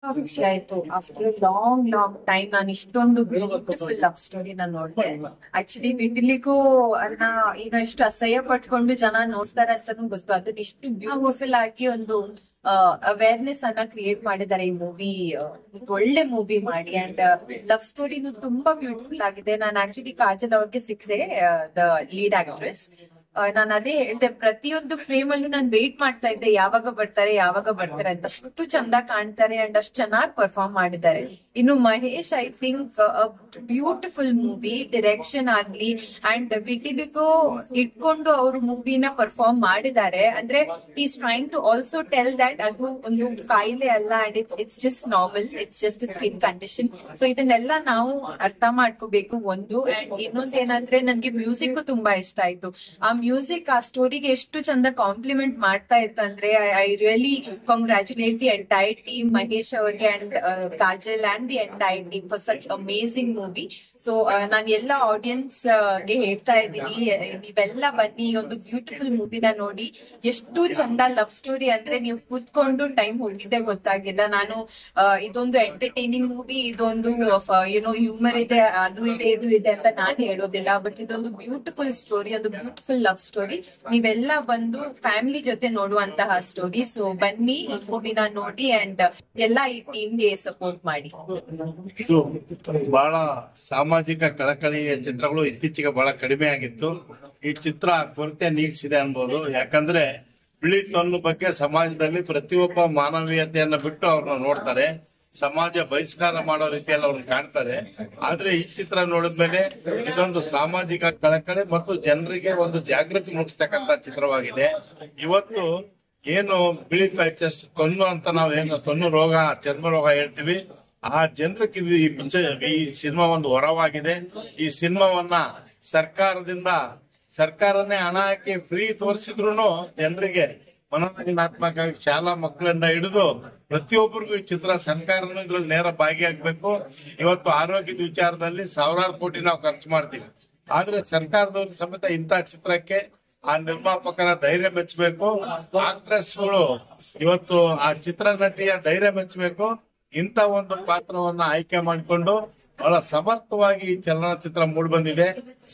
ಖುಷಿ ಆಯ್ತು. After long time ನಾನು ಇಷ್ಟೊಂದು ಬ್ಯೂಟಿಫುಲ್ ಲವ್ ಸ್ಟೋರಿ ನಾನು ನೋಡ್ದೆ. ಆಕ್ಚುಲಿ ವಿಟಿಲಿಗೂ ಅನ್ನ ಈಗ ಇಷ್ಟು ಅಸಹ್ಯ ಪಟ್ಕೊಂಡು ಜನ ನೋಡ್ತಾರೆ ಅಂತಾನು ಗೊತ್ತು. ಅದನ್ನ ಇಷ್ಟು ಬ್ಯೂಟಿಫುಲ್ ಆಗಿ ಒಂದು ಅವೇರ್ನೆಸ್ ಅನ್ನ ಕ್ರಿಯೇಟ್ ಮಾಡಿದ್ದಾರೆ ಈ ಮೂವಿ. ಒಳ್ಳೆ ಮೂವಿ ಮಾಡಿ ಅಂಡ್ ಲವ್ ಸ್ಟೋರಿನು ತುಂಬಾ ಬ್ಯೂಟಿಫುಲ್ ಆಗಿದೆ. ನಾನು ಆಕ್ಚುಲಿ ಕಾಜಲ್ ಅವ್ರಿಗೆ ಸಿಕ್ಕಿದೆ, ದ ಲೀಡ್ ಆಕ್ಟ್ರೆಸ್. ನಾನು ಅದೇ ಹೇಳ್ದೆ, ಪ್ರತಿಯೊಂದು ಫ್ರೇಮ್ ಅಲ್ಲೂ ನಾನು ವೇಟ್ ಮಾಡ್ತಾ ಇದ್ದೆ ಯಾವಾಗ ಬರ್ತಾರೆ ಅಂತ. ಅಷ್ಟು ಚಂದ ಕಾಣ್ತಾರೆ ಅಂಡ್ ಅಷ್ಟು ಚೆನ್ನಾಗಿ ಪರ್ಫಾರ್ಮ್ ಮಾಡಿದ್ದಾರೆ. ಇನ್ನು Mahesh, I think beautiful movie, direction ಆಗ್ಲಿ ಅಂಡ್ ವಿಟಿಲಿಗೂ ಇಟ್ಕೊಂಡು ಅವರು ಮೂವಿನ ಪರ್ಫಾರ್ಮ್ ಮಾಡಿದ್ದಾರೆ. ಅಂದ್ರೆ is trying to also tell that ಅದು ಒಂದು ಕಾಯಿಲೆ ಅಲ್ಲ and it's just normal, it's just skin condition. So ಇದನ್ನೆಲ್ಲ ನಾವು ಅರ್ಥ ಮಾಡ್ಕೋಬೇಕು ಒಂದು. ಅಂಡ್ ಇನ್ನೊಂದೇನಂದ್ರೆ ನನ್ಗೆ ಮ್ಯೂಸಿಕ್ ತುಂಬಾ ಇಷ್ಟ ಆಯ್ತು. ಆ ಮ್ಯೂಸಿಕ್ ಆ ಸ್ಟೋರಿಗೆ ಎಷ್ಟು ಚಂದ ಕಾಂಪ್ಲಿಮೆಂಟ್ ಮಾಡ್ತಾ ಇತ್ತಂದ್ರೆ I really congratulate the entire team, Mahesh ಅವ್ರಿಗೆ and Kajal and the entire team for such amazing movie. So ನಾನು ಎಲ್ಲ ಆಡಿಯನ್ಸ್ ಗೆ ಹೇಳ್ತಾ ಇದ್ದೀನಿ, ನೀವೆಲ್ಲ ಬನ್ನಿ ಒಂದು ಬ್ಯೂಟಿಫುಲ್ ಮೂವಿನ ನೋಡಿ. ಎಷ್ಟು ಚಂದ ಲವ್ ಸ್ಟೋರಿ ಅಂದ್ರೆ ನೀವು ಕೂತ್ಕೊಂಡು ಟೈಮ್ ಹೋಗಿದ್ದೆ ಗೊತ್ತಾಗಿಲ್ಲ. ನಾನು ಇದೊಂದು ಎಂಟರ್ಟೈನಿಂಗ್ ಮೂವಿ, ಇದೊಂದು ಹ್ಯೂಮರ್ ಇದೆ, ಅದು ಇದೆ ಇದು ಇದೆ ಅಂತ ನಾನು ಹೇಳೋದಿಲ್ಲ. ಬಟ್ ಇದೊಂದು ಬ್ಯೂಟಿಫುಲ್ ಸ್ಟೋರಿ, ಒಂದು ಬ್ಯೂಟಿಫುಲ್ ಲವ್ ಸ್ಟೋರಿ. ನೀವೆಲ್ಲ ಬಂದು ಫ್ಯಾಮಿಲಿ ಜೊತೆ ನೋಡುವಂತಹ ಸ್ಟೋರಿ. ಸೊ ಬನ್ನಿ ಈ ಮೂವಿನ ನೋಡಿ ಅಂಡ್ ಎಲ್ಲ ಈ ಟೀಮ್ಗೆ ಸಪೋರ್ಟ್ ಮಾಡಿ. ಬಹಳ ಸಾಮಾಜಿಕ ಕಳಕಳಿಯ ಚಿತ್ರಗಳು ಇತ್ತೀಚೆಗೆ ಬಹಳ ಕಡಿಮೆ ಆಗಿತ್ತು. ಈ ಚಿತ್ರ ಕೊರತೆ ನೀಗಿಸಿದೆ ಅನ್ಬೋದು. ಯಾಕಂದ್ರೆ ಬಿಳಿ ತೊನ್ನು ಬಗ್ಗೆ ಸಮಾಜದಲ್ಲಿ ಪ್ರತಿಯೊಬ್ಬ ಮಾನವೀಯತೆಯನ್ನ ಬಿಟ್ಟು ಅವ್ರನ್ನ ನೋಡ್ತಾರೆ, ಸಮಾಜ ಬಹಿಷ್ಕಾರ ಮಾಡೋ ರೀತಿಯಲ್ಲಿ ಅವ್ರನ್ನ ಕಾಣ್ತಾರೆ. ಆದ್ರೆ ಈ ಚಿತ್ರ ನೋಡಿದ್ಮೇಲೆ ಇದೊಂದು ಸಾಮಾಜಿಕ ಕಳಕಳಿ ಮತ್ತು ಜನರಿಗೆ ಒಂದು ಜಾಗೃತಿ ಮೂಡಿಸ್ತಕ್ಕಂತ ಚಿತ್ರವಾಗಿದೆ. ಇವತ್ತು ಏನು ಬಿಳಿ ತೊನ್ನು ಅಂತ ನಾವೇನು ತೊನ್ನು ರೋಗ, ಚರ್ಮ ರೋಗ ಹೇಳ್ತೀವಿ, ಆ ಜನರಿಗೆ ಈ ಸಿನಿಮಾ ಒಂದು ವರವಾಗಿದೆ. ಈ ಸಿನಿಮಾವನ್ನ ಸರ್ಕಾರನೇ ಹಣ ಹಾಕಿ ಫ್ರೀ ತೋರಿಸಿದ್ರು ಜನರಿಗೆ ಮನೋರಂಜನಾತ್ಮಕ ಶಾಲಾ ಮಕ್ಕಳಿಂದ ಹಿಡಿದು ಪ್ರತಿಯೊಬ್ಬರಿಗೂ ಈ ಚಿತ್ರ ಸರ್ಕಾರನು ಇದ್ರಲ್ಲಿ ನೇರ ಭಾಗಿಯಾಗಬೇಕು. ಇವತ್ತು ಆರೋಗ್ಯದ ವಿಚಾರದಲ್ಲಿ ಸಾವಿರಾರು ಕೋಟಿ ನಾವು ಖರ್ಚು ಮಾಡ್ತೀವಿ, ಆದ್ರೆ ಸರ್ಕಾರದವ್ರ ಸಮೇತ ಇಂಥ ಚಿತ್ರಕ್ಕೆ ಆ ನಿರ್ಮಾಪಕರ ಧೈರ್ಯ ಮೆಚ್ಚಬೇಕು, ಆಕ್ಟ್ರೆಸ್ಗಳು ಇವತ್ತು ಆ ಚಿತ್ರ ನಟಿಯ ಧೈರ್ಯ ಮೆಚ್ಚಬೇಕು. ಇಂಥ ಒಂದು ಪಾತ್ರವನ್ನ ಆಯ್ಕೆ ಮಾಡಿಕೊಂಡು ಬಹಳ ಸಮರ್ಥವಾಗಿ ಈ ಚಲನಚಿತ್ರ ಮೂಡಿ ಬಂದಿದೆ.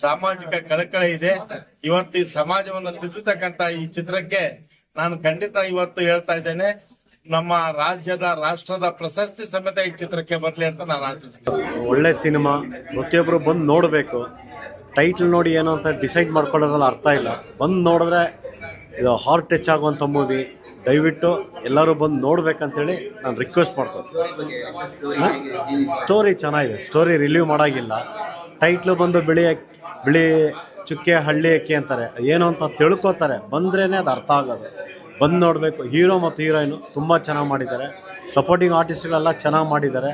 ಸಾಮಾಜಿಕ ಕಳಕಳಿ ಇದೆ. ಇವತ್ತು ಈ ಸಮಾಜವನ್ನು ತಿದ್ದತಕ್ಕಂತ ಈ ಚಿತ್ರಕ್ಕೆ ನಾನು ಖಂಡಿತ ಇವತ್ತು ಹೇಳ್ತಾ ಇದ್ದೇನೆ, ನಮ್ಮ ರಾಷ್ಟ್ರದ ಪ್ರಶಸ್ತಿ ಸಮೇತ ಈ ಚಿತ್ರಕ್ಕೆ ಬರಲಿ ಅಂತ ನಾನು ಆಶಿಸ್ತೇನೆ. ಒಳ್ಳೆ ಸಿನಿಮಾ, ಪ್ರತಿಯೊಬ್ಬರು ಬಂದು ನೋಡಬೇಕು. ಟೈಟ್ಲ್ ನೋಡಿ ಏನೋ ಅಂತ ಡಿಸೈಡ್ ಮಾಡ್ಕೊಳ್ಳೋದ್ರಲ್ಲಿ ಅರ್ಥ ಇಲ್ಲ. ಬಂದು ನೋಡಿದ್ರೆ ಇದು ಹಾರ್ಟ್ ಟಚ್ ಆಗುವಂಥ ಮೂವಿ. ದಯವಿಟ್ಟು ಎಲ್ಲರೂ ಬಂದು ನೋಡ್ಬೇಕಂತೇಳಿ ನಾನು ರಿಕ್ವೆಸ್ಟ್ ಮಾಡ್ಕೊತೀನಿ. ಸ್ಟೋರಿ ಚೆನ್ನಾಗಿದೆ, ಸ್ಟೋರಿ ರಿಲೀವ್ ಮಾಡೋಂಗಿಲ್ಲ. ಟೈಟ್ಲು ಬಂದು ಬಿಳಿ ಚುಕ್ಕೆ ಹಳ್ಳಿ ಅಕ್ಕಿ ಅಂತಾರೆ, ಏನು ಅಂತ ತಿಳ್ಕೊತಾರೆ. ಬಂದ್ರೇ ಅದು ಅರ್ಥ ಆಗೋದು. ಬಂದು ನೋಡಬೇಕು. ಹೀರೋ ಮತ್ತು ಹೀರೋಯಿನು ತುಂಬ ಚೆನ್ನಾಗಿ ಮಾಡಿದ್ದಾರೆ. ಸಪೋರ್ಟಿಂಗ್ ಆರ್ಟಿಸ್ಟ್ಗಳೆಲ್ಲ ಚೆನ್ನಾಗಿ ಮಾಡಿದ್ದಾರೆ.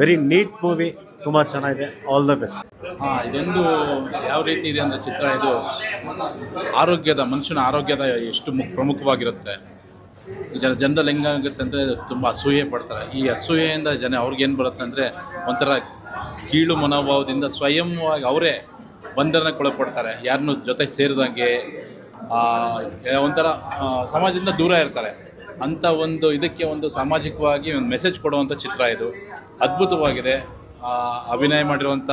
ವೆರಿ ನೀಟ್ ಮೂವಿ, ತುಂಬ ಚೆನ್ನಾಗಿದೆ. All the best. ಇದೊಂದು ಯಾವ ರೀತಿ ಇದೆ ಅಂದರೆ ಚಿತ್ರ, ಇದು ಮನುಷ್ಯನ ಆರೋಗ್ಯದ ಎಷ್ಟು ಪ್ರಮುಖವಾಗಿರುತ್ತೆ. ಜನದಲ್ಲಿ ಹೆಂಗಾಗುತ್ತೆ ಅಂದರೆ ತುಂಬ ಅಸೂಯೆ ಪಡ್ತಾರೆ. ಈ ಅಸೂಯೆಯಿಂದ ಅವ್ರಿಗೇನು ಬರುತ್ತೆ ಅಂದರೆ ಒಂಥರ ಕೀಳು ಮನೋಭಾವದಿಂದ ಸ್ವಯಂವಾಗಿ ಅವರೇ ಬಂಧನಕ್ಕೊಳಪಡ್ತಾರೆ. ಯಾರನ್ನೂ ಜೊತೆ ಸೇರಿದಂಗೆ ಒಂಥರ ಸಮಾಜದಿಂದ ದೂರ ಇರ್ತಾರೆ. ಅಂಥ ಒಂದು ಇದಕ್ಕೆ ಒಂದು ಸಾಮಾಜಿಕವಾಗಿ ಒಂದು ಮೆಸೇಜ್ ಕೊಡುವಂಥ ಚಿತ್ರ ಇದು. ಅದ್ಭುತವಾಗಿದೆ. ಅಭಿನಯ ಮಾಡಿರುವಂಥ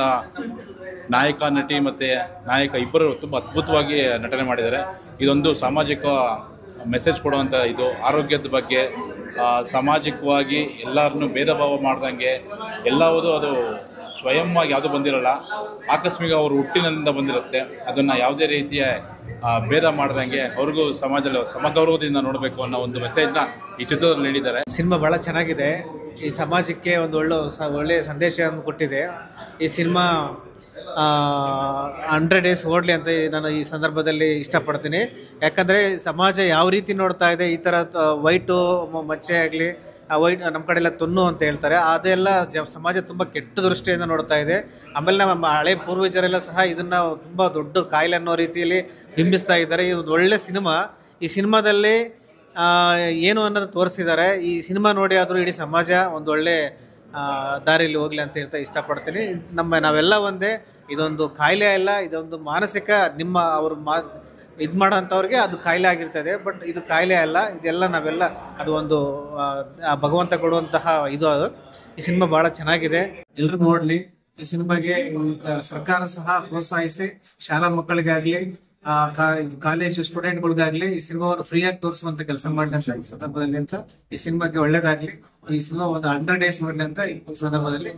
ನಾಯಕ, ನಟಿ ಮತ್ತು ನಾಯಕ ಇಬ್ಬರು ತುಂಬ ಅದ್ಭುತವಾಗಿ ನಟನೆ ಮಾಡಿದ್ದಾರೆ. ಇದೊಂದು ಸಾಮಾಜಿಕ ಮೆಸೇಜ್ ಕೊಡುವಂಥ ಇದು. ಆರೋಗ್ಯದ ಬಗ್ಗೆ ಸಾಮಾಜಿಕವಾಗಿ ಎಲ್ಲರನ್ನೂ ಭೇದ ಭಾವ ಮಾಡ್ದಂಗೆ ಎಲ್ಲವುದು ಅದು ಸ್ವಯಂವಾಗಿ ಯಾವುದು ಬಂದಿರಲ್ಲ, ಆಕಸ್ಮಿಕ ಅವರು ಹುಟ್ಟಿನಿಂದ ಬಂದಿರುತ್ತೆ. ಅದನ್ನು ಯಾವುದೇ ರೀತಿಯ ಭೇದ ಮಾಡ್ದಂಗೆ ಅವ್ರಿಗೂ ಸಮಾಜದಲ್ಲಿ ಸಮಗೌರವದಿಂದ ನೋಡಬೇಕು ಅನ್ನೋ ಒಂದು ಮೆಸೇಜ್ನ ಈ ಚಿತ್ರದಲ್ಲಿ ನೀಡಿದ್ದಾರೆ. ಸಿನಿಮಾ ಭಾಳ ಚೆನ್ನಾಗಿದೆ. ಈ ಸಮಾಜಕ್ಕೆ ಒಂದು ಒಳ್ಳೆಯ ಸಂದೇಶವನ್ನು ಕೊಟ್ಟಿದೆ. ಈ ಸಿನಿಮಾ 100 days ಓಡಲಿ ಅಂತ ನಾನು ಈ ಸಂದರ್ಭದಲ್ಲಿ ಇಷ್ಟಪಡ್ತೀನಿ. ಯಾಕಂದರೆ ಸಮಾಜ ಯಾವ ರೀತಿ ನೋಡ್ತಾ ಇದೆ, ಈ ಥರ ವೈಟು ಮಚ್ಚೆ ಆಗಲಿ, ವೈಟ್ ನಮ್ಮ ಕಡೆ ಎಲ್ಲ ತೊನ್ನು ಅಂತ ಹೇಳ್ತಾರೆ, ಅದೆಲ್ಲ ಸಮಾಜ ತುಂಬ ಕೆಟ್ಟ ದೃಷ್ಟಿಯಿಂದ ನೋಡ್ತಾ ಇದೆ. ಆಮೇಲೆ ನಮ್ಮ ಹಳೆ ಪೂರ್ವಜರೆಲ್ಲ ಸಹ ಇದನ್ನು ತುಂಬ ದೊಡ್ಡ ಕಾಯಿಲೆ ಅನ್ನೋ ರೀತಿಯಲ್ಲಿ ಬಿಂಬಿಸ್ತಾ ಇದ್ದಾರೆ. ಇದು ಒಳ್ಳೆ ಸಿನಿಮಾ. ಈ ಸಿನಿಮಾದಲ್ಲಿ ಏನು ಅನ್ನೋದು ತೋರಿಸಿದ್ದಾರೆ. ಈ ಸಿನಿಮಾ ನೋಡಿ ಆದರೂ ಇಡೀ ಸಮಾಜ ಒಂದು ಒಳ್ಳೆ ದಾರಿಯಲ್ಲಿ ಹೋಗಲಿ ಅಂತ ಹೇಳ್ತಾ ಇಷ್ಟಪಡ್ತೀನಿ. ನಾವೆಲ್ಲ ಒಂದೇ. ಇದೊಂದು ಕಾಯಿಲೆ ಅಲ್ಲ, ಇದೊಂದು ಮಾನಸಿಕ ಇದು ಮಾಡೋಂಥವ್ರಿಗೆ ಅದು ಕಾಯಿಲೆ ಆಗಿರ್ತದೆ. ಬಟ್ ಇದು ಕಾಯಿಲೆ ಅಲ್ಲ, ಇದೆಲ್ಲ ನಾವೆಲ್ಲ ಅದು ಒಂದು ಭಗವಂತ ಕೊಡುವಂತಹ ಇದು. ಅದು ಈ ಸಿನಿಮಾ ಭಾಳ ಚೆನ್ನಾಗಿದೆ, ಎಲ್ಲರೂ ನೋಡಲಿ. ಈ ಸಿನಿಮಾಗೆ ಸರ್ಕಾರ ಸಹ ಪ್ರೋತ್ಸಾಹಿಸಿ ಶಾಲಾ ಮಕ್ಕಳಿಗಾಗ್ಲಿ ಕಾಲೇಜು ಸ್ಟೂಡೆಂಟ್ಗಳಿಗಾಗ್ಲಿ ಈ ಸಿನಿಮಾವನ್ನು ಫ್ರೀಯಾಗಿ ತೋರಿಸುವಂತ ಕೆಲಸ ಮಾಡಿದಂತ ಈ ಸಂದರ್ಭದಲ್ಲಿ ಅಂತ ಈ ಸಿನಿಮಾಗೆ ಒಳ್ಳೇದಾಗ್ಲಿ. ಈ ಸಿನಿಮಾ ಒಂದು 100 days ಮಾಡಲಿ ಅಂತ ಈ ಸಂದರ್ಭದಲ್ಲಿ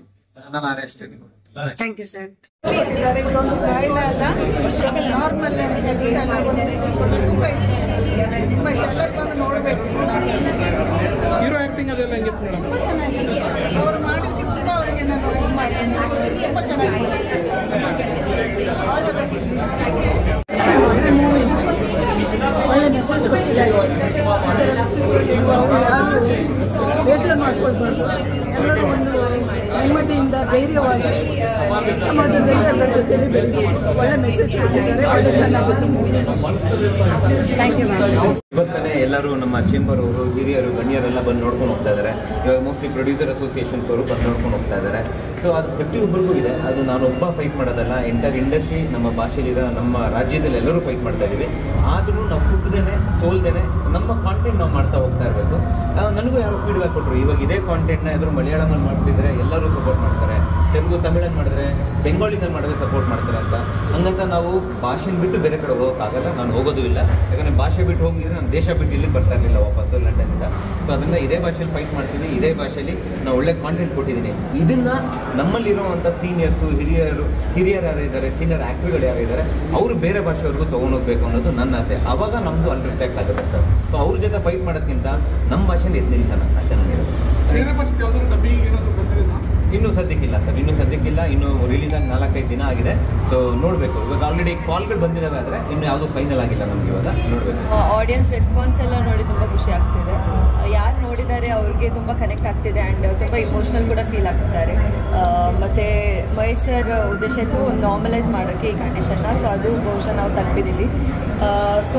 ನಾನು ಹಾರೈಸ್ತೇನೆ. Thank you sir. ಇದೊಂದು ಕಾಯಿಲೆ ಅಲ್ಲ, ನಾರ್ಮಲ್ ತುಂಬಾ ಎಲ್ಲರೂ ಬಂದು ನೋಡಬೇಕು. ಹೀರೋ ಆಕ್ಟಿಂಗ್ ಅದೆಲ್ಲ ಹೆಂಗಿತ್ತು ಮೇಡಮ್? ತುಂಬಾ ಚೆನ್ನಾಗಿದೆ. ಅವ್ರು ಮಾಡಿದ್ದು ಕೂಡ ಅವರಿಗೆ ನಾನು ಇದು ಮಾಡಿ ತುಂಬಾ ಚೆನ್ನಾಗಿದೆ. ಒಳ್ಳೆ ಮೆಸೇಜ್ ಕೊಟ್ಟಿದ್ದಾರೆ. ಯಾರು ಬೇಜಾರು ಮಾಡ್ಕೊಳ್ಬಾರ್ದು, ಎಲ್ಲರೂ ಒಂದು ನೆಮ್ಮದಿಯಿಂದ ಧೈರ್ಯವಾಗಿ ಸಮಾಜದಲ್ಲಿ ಎಲ್ಲರ ಜೊತೆಲಿ ಬೆಳೀಬೇಕು. ಒಳ್ಳೆ ಮೆಸೇಜ್ ಕೊಟ್ಟಿದ್ದಾರೆ, ಒಳ್ಳೆ ಚೆನ್ನಾಗಿದೆ ಮೂವಿ. Thank you ma'am. ಇವತ್ತೇ ಎಲ್ಲರೂ ನಮ್ಮ ಚೇಂಬರ್ ಅವರು, ಹಿರಿಯರು, ಗಣ್ಯರೆಲ್ಲ ಬಂದು ನೋಡ್ಕೊಂಡು ಹೋಗ್ತಾ ಇದ್ದಾರೆ. ಇವಾಗ ಮೋಸ್ಟ್ಲಿ ಪ್ರೊಡ್ಯೂಸರ್ ಅಸೋಸಿಯೇಷನ್ಸ್ ಅವರು ಬಂದು ನೋಡ್ಕೊಂಡು ಹೋಗ್ತಾ ಇದ್ದಾರೆ. ಸೊ ಅದು ಪ್ರತಿಯೊಬ್ಬರಿಗೂ ಇದೆ. ಅದು ನಾನೊಬ್ಬ ಫೈಟ್ ಮಾಡೋದಲ್ಲ, ಎಂಟರ್ ಇಂಡಸ್ಟ್ರಿ ನಮ್ಮ ಭಾಷೆಯಲ್ಲಿರೋ ನಮ್ಮ ರಾಜ್ಯದಲ್ಲಿ ಎಲ್ಲರೂ ಫೈಟ್ ಮಾಡ್ತಾ ಇದ್ದೀವಿ. ಆದರೂ ನಾವು ಕುಗ್ದೇನೆ ಸೋಲ್ದೇನೆ ನಮ್ಮ ಕಾಂಟೆಂಟ್ ನಾವು ಮಾಡ್ತಾ ಹೋಗ್ತಾ ಇರಬೇಕು. ನನಗೂ ಯಾರು ಫೀಡ್ಬ್ಯಾಕ್ ಕೊಟ್ಟರು, ಇವಾಗ ಇದೇ ಕಾಂಟೆಂಟ್ನ ಎದುರು ಮಲಯಾಳಮಲ್ಲಿ ಮಾಡ್ತಿದ್ರೆ ಎಲ್ಲರೂ ಸಪೋರ್ಟ್ ಮಾಡ್ತಾರೆ, ತೆಲುಗು ತಮಿಳಲ್ಲಿ ಮಾಡಿದ್ರೆ ಬೆಂಗಾಲಿನಲ್ಲಿ ಮಾಡಿದ್ರೆ ಸಪೋರ್ಟ್ ಮಾಡ್ತಾರೆ ಅಂತ. ಹಂಗಂತ ನಾವು ಭಾಷೆನ ಬಿಟ್ಟು ಬೇರೆ ಕಡೆ ಹೋಗೋಕ್ಕಾಗಲ್ಲ, ನಾನು ಹೋಗೋದು ಇಲ್ಲ. ಯಾಕಂದರೆ ಭಾಷೆ ಬಿಟ್ಟು ಹೋಗಿದ್ರೆ ನಾನು ದೇಶ ಬಿಟ್ಟು ಇಲ್ಲಿ ಬರ್ತಾ ಇರಲಿಲ್ಲ ವಾಪಸ್ಸು ಲಂಡನ್ನಿಂದ. ಸೊ ಅದರಿಂದ ಇದೇ ಭಾಷೆಯಲ್ಲಿ ಫೈಟ್ ಮಾಡ್ತೀನಿ, ಇದೇ ಭಾಷೆಯಲ್ಲಿ ನಾನು ಒಳ್ಳೆ ಕಾಂಟೆಂಟ್ ಕೊಟ್ಟಿದ್ದೀನಿ. ಇದನ್ನು ನಮ್ಮಲ್ಲಿರುವಂಥ ಸೀನಿಯರ್ಸು, ಹಿರಿಯರು ಯಾರು ಇದ್ದಾರೆ, ಸೀನಿಯರ್ ಆ್ಯಕ್ಟರ್ಗಳು ಯಾರು ಇದ್ದಾರೆ, ಅವರು ಬೇರೆ ಭಾಷೆಯವ್ರಿಗೂ ತೊಗೊಂಡೋಗ್ಬೇಕು ಅನ್ನೋದು ನನ್ನ ಆಸೆ. ಆವಾಗ ನಮ್ಮದು ಅಲ್ಲಿ ರಿಫ್ಲೆಕ್ಟ್ ಆಗುತ್ತೆ ಸರ್. ಸೊ ಅವ್ರ ಜೊತೆ ಫೈಟ್ ಮಾಡೋದಕ್ಕಿಂತ ನಮ್ಮ ಭಾಷೆಯಲ್ಲಿ ಎದ್ದು ನಿಲ್ಸೋಣ, ಅಷ್ಟೇ ನನಗೆ. ಇನ್ನೂ ಸದ್ಯಕ್ಕಿಲ್ಲ ಸರ್, ಇನ್ನೂ ರಿಲೀಸ್ ಆಗಿ 4-5 ದಿನ ಆಗಿದೆ. ಸೊ ನೋಡಬೇಕು. ಇವಾಗ ಆಲ್ರೆಡಿ ಕಾಲ್ಗಳು ಬಂದಿದ್ದಾವೆ, ಆದರೆ ಇನ್ನೂ ಯಾವುದೂ ಫೈನಲ್ ಆಗಿಲ್ಲ ನಮ್ಗೆ. ಇವಾಗ ನೋಡಬೇಕು. ಆಡಿಯನ್ಸ್ ರೆಸ್ಪಾನ್ಸ್ ಎಲ್ಲ ನೋಡಿ ತುಂಬ ಖುಷಿ ಆಗ್ತಿದೆ. ಯಾರು ನೋಡಿದ್ದಾರೆ ಅವ್ರಿಗೆ ತುಂಬ ಕನೆಕ್ಟ್ ಆಗ್ತಿದೆ ಆ್ಯಂಡ್ ತುಂಬ ಇಮೋಷ್ನಲ್ ಕೂಡ ಫೀಲ್ ಆಗ್ತಿದ್ದಾರೆ. ಮತ್ತು ಮಹೇಶ್ ಸರ್ ಉದ್ದೇಶ ಇತ್ತು ಒಂದು ನಾರ್ಮಲೈಸ್ ಮಾಡೋಕ್ಕೆ ಈ ಕಂಡೀಷನ್ನ. ಸೊ ಅದು ಬಹುಶಃ ನಾವು ತಲುಪಿದ್ದೀವಿ. ಸೊ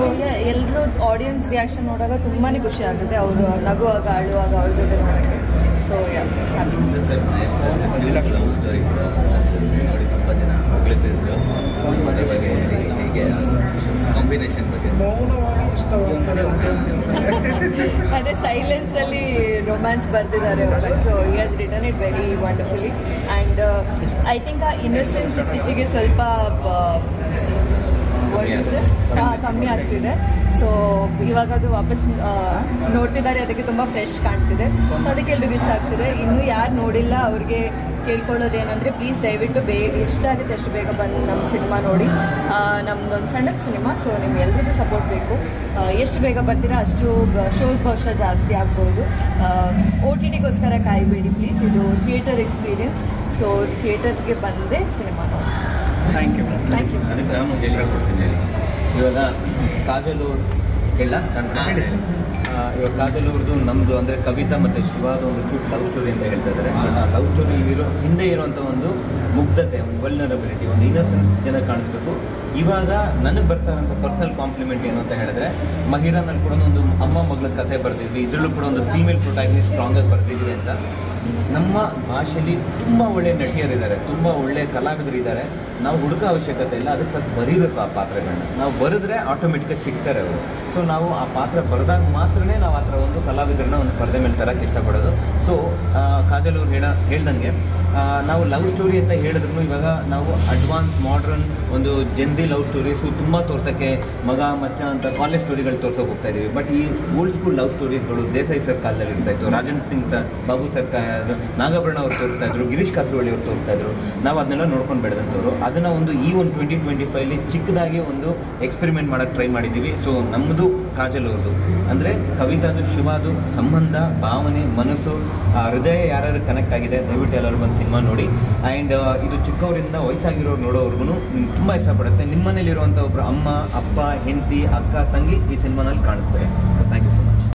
ಎಲ್ಲರೂ ಆಡಿಯನ್ಸ್ ರಿಯಾಕ್ಷನ್ ನೋಡಾಗ ತುಂಬಾ ಖುಷಿ ಆಗುತ್ತೆ. ಅವರು ನಗುವಾಗ, ಅಳುವಾಗ ಅವ್ರ ಜೊತೆ ಮಾಡೋಕ್ಕೆ. So happy sir. Mahesh sir love story ಕೂಡ ನೋಡಿ ತುಂಬ ಜನ ಹೊಗಳ್ತಿದ್ರು. ಅದ್ರ ಬಗ್ಗೆ ಹೇಗೆ ಕಾಂಬಿನೇಷನ್ ಬಗ್ಗೆ ಅದೇ ಸೈಲೆನ್ಸಲ್ಲಿ ರೊಮ್ಯಾನ್ಸ್ ಬರ್ದಿದ್ದಾರೆ ಅವರು. So he has return it very wonderfully. And I think ಆ ಇನ್ನೋಸೆನ್ಸ್ ಇತ್ತೀಚೆಗೆ ಸ್ವಲ್ಪ ಕಮ್ಮಿ ಆಗ್ತಿದೆ. ಸೊ ಇವಾಗ ಅದು ವಾಪಸ್ ನೋಡ್ತಿದ್ದಾರೆ, ಅದಕ್ಕೆ ತುಂಬ ಫ್ರೆಶ್ ಕಾಣ್ತಿದೆ. ಸೊ ಅದಕ್ಕೆ ಎಲ್ರಿಗೂ ಇಷ್ಟ ಆಗ್ತಿದೆ. ಇನ್ನೂ ಯಾರು ನೋಡಿಲ್ಲ ಅವ್ರಿಗೆ ಕೇಳ್ಕೊಳ್ಳೋದೇನೆಂದರೆ ಪ್ಲೀಸ್ ದಯವಿಟ್ಟು ಎಷ್ಟಾಗುತ್ತೆ ಅಷ್ಟು ಬೇಗ ಬಂದು ನಮ್ಮ ಸಿನಿಮಾ ನೋಡಿ. ನಮ್ಮದೊಂದು ಸಣ್ಣದ ಸಿನಿಮಾ, ಸೊ ನಿಮ್ಗೆ ಎಲ್ರಿಗೂ ಸಪೋರ್ಟ್ ಬೇಕು. ಎಷ್ಟು ಬೇಗ ಬರ್ತೀರಾ ಅಷ್ಟು ಶೋಸ್ ಬಹುಶಃ ಜಾಸ್ತಿ ಆಗ್ಬೋದು. OTTಗೋಸ್ಕರ ಕಾಯಬೇಡಿ ಪ್ಲೀಸ್, ಇದು ಥಿಯೇಟರ್ ಎಕ್ಸ್ಪೀರಿಯನ್ಸ್. ಸೊ ಥಿಯೇಟರ್ಗೆ ಬಂದೇ ಸಿನಿಮಾ ನೋಡಿ. Thank you. ಅದಕ್ಕೆ ನಾನು ಹೇಳ್ಕೊಡ್ತೀನಿ. ಇವಾಗ ಕಾಜಲ್ ಇಲ್ಲ ಇವಾಗ ಕಾಜಲ್ ಅವ್ರದ್ದು ನಮ್ಮದು ಅಂದರೆ ಕವಿತಾ ಮತ್ತು ಶಿವಾದ ಒಂದು ಕ್ಯೂಟ್ ಲವ್ ಸ್ಟೋರಿ ಅಂತ ಹೇಳ್ತಾ ಇದ್ದಾರೆ. ಆ ಲವ್ ಸ್ಟೋರಿ ಹಿಂದೆ ಇರುವಂಥ ಒಂದು ಮುಗ್ಧತೆ, ಒಂದು ವಲ್ನರಬಿಲಿಟಿ, ಒಂದು ಇನ್ನೋಸೆನ್ಸ್ ಜನ ಕಾಣಿಸ್ಬೇಕು. ಇವಾಗ ನನಗೆ ಬರ್ತಾ ಇರೋಂಥ ಪರ್ಸನಲ್ ಕಾಂಪ್ಲಿಮೆಂಟ್ ಏನು ಅಂತ ಹೇಳಿದ್ರೆ, ಮಹಿರಾನಲ್ಲಿ ಕೂಡ ಒಂದು ಅಮ್ಮ ಮಗಳ ಕಥೆ ಬರೆದಿದ್ವಿ, ಇದರಲ್ಲೂ ಕೂಡ ಒಂದು ಫೀಮೇಲ್ ಪ್ರೊಟ್ಯಾಗನಿಸ್ಟ್ ಸ್ಟ್ರಾಂಗಾಗಿ ಬರೆದಿದ್ವಿ ಅಂತ. ನಮ್ಮ ಭಾಷೆಯಲ್ಲಿ ತುಂಬ ಒಳ್ಳೆಯ ನಟಿಯರಿದ್ದಾರೆ, ತುಂಬ ಒಳ್ಳೆಯ ಕಲಾವಿದರಿದ್ದಾರೆ. ನಾವು ಹುಡುಕ ಅವಶ್ಯಕತೆ ಇಲ್ಲ, ಅದಕ್ಕೆ ಫಸ್ಟ್ ಬರೀಬೇಕು ಆ ಪಾತ್ರಗಳನ್ನ. ನಾವು ಬರೆದ್ರೆ ಆಟೋಮೆಟಿಕಾಗಿ ಸಿಗ್ತಾರೆ ಅವರು. ಸೊ ನಾವು ಆ ಪಾತ್ರ ಬರೆದಾಗ ಮಾತ್ರನೇ ನಾವು ಆ ಥರ ಒಂದು ಕಲಾವಿದರನ್ನ ಒಂದು ಪರದೆ ಮೇಲೆ ತರಕ್ಕೆ ಇಷ್ಟಪಡೋದು. ಸೊ ಕಾಜಲ್ ಅವ್ರು ಹೇಳ್ದಂಗೆ ನಾವು ಲವ್ ಸ್ಟೋರಿ ಅಂತ ಹೇಳಿದ್ರು ಇವಾಗ ನಾವು ಅಡ್ವಾನ್ಸ್ ಮಾಡ್ರನ್ ಒಂದು ಜೆನ್ಸಿ ಲವ್ ಸ್ಟೋರೀಸು ತುಂಬ ತೋರ್ಸೋಕ್ಕೆ ಮಗ ಮಚ್ಚ ಅಂತ ಕಾಲೇಜ್ ಸ್ಟೋರಿಗಳು ತೋರ್ಸೋಕೆ ಹೋಗ್ತಾ ಇದ್ದೀವಿ. ಬಟ್ ಈ ಓಲ್ಡ್ ಸ್ಕೂಲ್ ಲವ್ ಸ್ಟೋರೀಸ್ಗಳು ದೇಸಾಯಿ ಸರ್ ಕಾಲದಲ್ಲಿ ಇರ್ತಾಯಿತ್ತು, ರಾಜನ್ ಸಿಂಗ್ ಸರ್, ಬಾಬು ಸರ್, ನಾಗಾಭರಣ ಅವ್ರು ತೋರಿಸ್ತಾ ಇದ್ರು, ಗಿರೀಶ್ ಕಾಸರವಳ್ಳಿ ಅವ್ರು ತೋರಿಸ್ತಾ ಇದ್ರು. ನಾವು ಅದನ್ನೆಲ್ಲ ನೋಡ್ಕೊಂಡು ಬೆಳೆದಂಥವ್ರು. ಅದನ್ನು ಒಂದು ಈ ಒಂದು 2025 ಚಿಕ್ಕದಾಗಿ ಒಂದು ಎಕ್ಸ್ಪೆರಿಮೆಂಟ್ ಮಾಡೋಕ್ಕೆ ಟ್ರೈ ಮಾಡಿದ್ದೀವಿ. ಸೊ ನಮ್ಮದು ಕಾಜಲ್ ಅವ್ರದ್ದು ಅಂದರೆ ಕವಿತಾದು ಶಿವಾದು ಸಂಬಂಧ, ಭಾವನೆ, ಮನಸ್ಸು, ಹೃದಯ ಯಾರ್ಯಾರು ಕನೆಕ್ಟ್ ಆಗಿದೆ ದಯವಿಟ್ಟು ಎಲ್ಲರೂ ಬಂದು ಸಿನಿಮಾ ನೋಡಿ. ಆ್ಯಂಡ್ ಇದು ಚಿಕ್ಕವರಿಂದ ವಯಸ್ಸಾಗಿರೋರು ನೋಡೋವ್ರಿಗೂ ತುಂಬ ಇಷ್ಟಪಡುತ್ತೆ. ನಿಮ್ಮನೇಲಿರುವಂಥ ಒಬ್ಬರು ಅಮ್ಮ, ಅಪ್ಪ, ಹೆಂಡತಿ, ಅಕ್ಕ, ತಂಗಿ ಈ ಸಿನಿಮಾನಲ್ಲಿ ಕಾಣಿಸ್ತಾರೆ. So thank you.